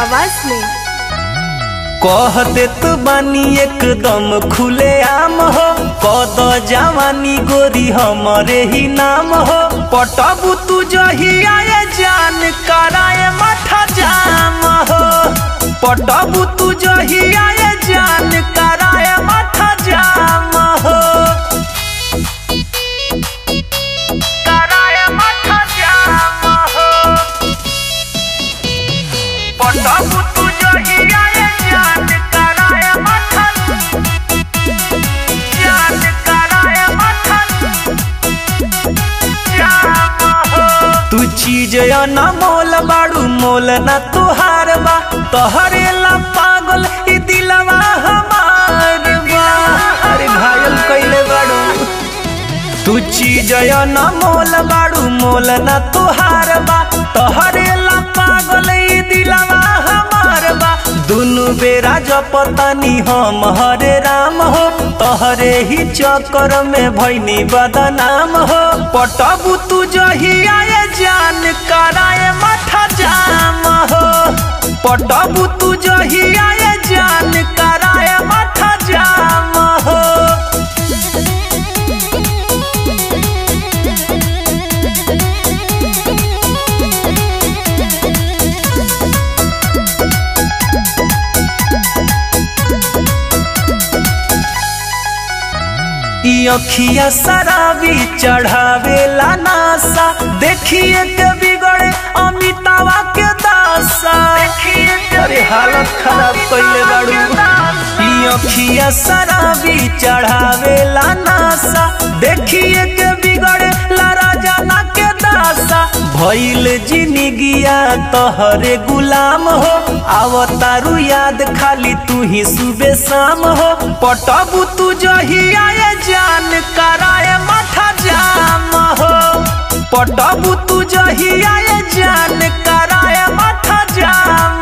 आवाज में कह देत बानी एकदम खुले आम हो, कद जवानी गोरी हमरे ही नाम हो। पटबू तू जहिया जान कराए माथा जाम हो, पटबू तू जहिया जान कराए माथा जाम हो, कराए माथा जाम हो। पटबू तू जहिया जान कराए माथा जान कराए माथा जाम हो। तू चीज न मोल बाड़ू मोल न तुहार बा, तोहरे ला पागल ई दिलवा हमार बा। अरे घायल कइले बाड़ू तू चीज न मोल बाड़ू मोल न तुहार बा, तोहरे ला पागल ई दिलवा हमार बा। दुनु बेरा जपतानी हम हरे राम हो, तोहरे ही चक्कर में भइनी बदनाम हो। पटबू तू जहिया जान कराए माथा जाम हो, पटबू तू जहिया जान कराए माथा जाम हो। ई अखिया शराबी चढ़ावेला नासा, देखिए के बिगड़े अमितावा के दासा। अरे हालत खराब कइले बाड़ू। ई अखिया शराबी चढ़ावेला नासा, देखिए के बिगड़े ला राजाना के दासा। भइल जिंदगिया तोहरे गुलाम हो, आवतारू याद खाली तू ही सुबह शाम हो। पटबू तू जहिया जान कराए माथा जाम हो, पटबू तू जहिया जान कराए माथा जाम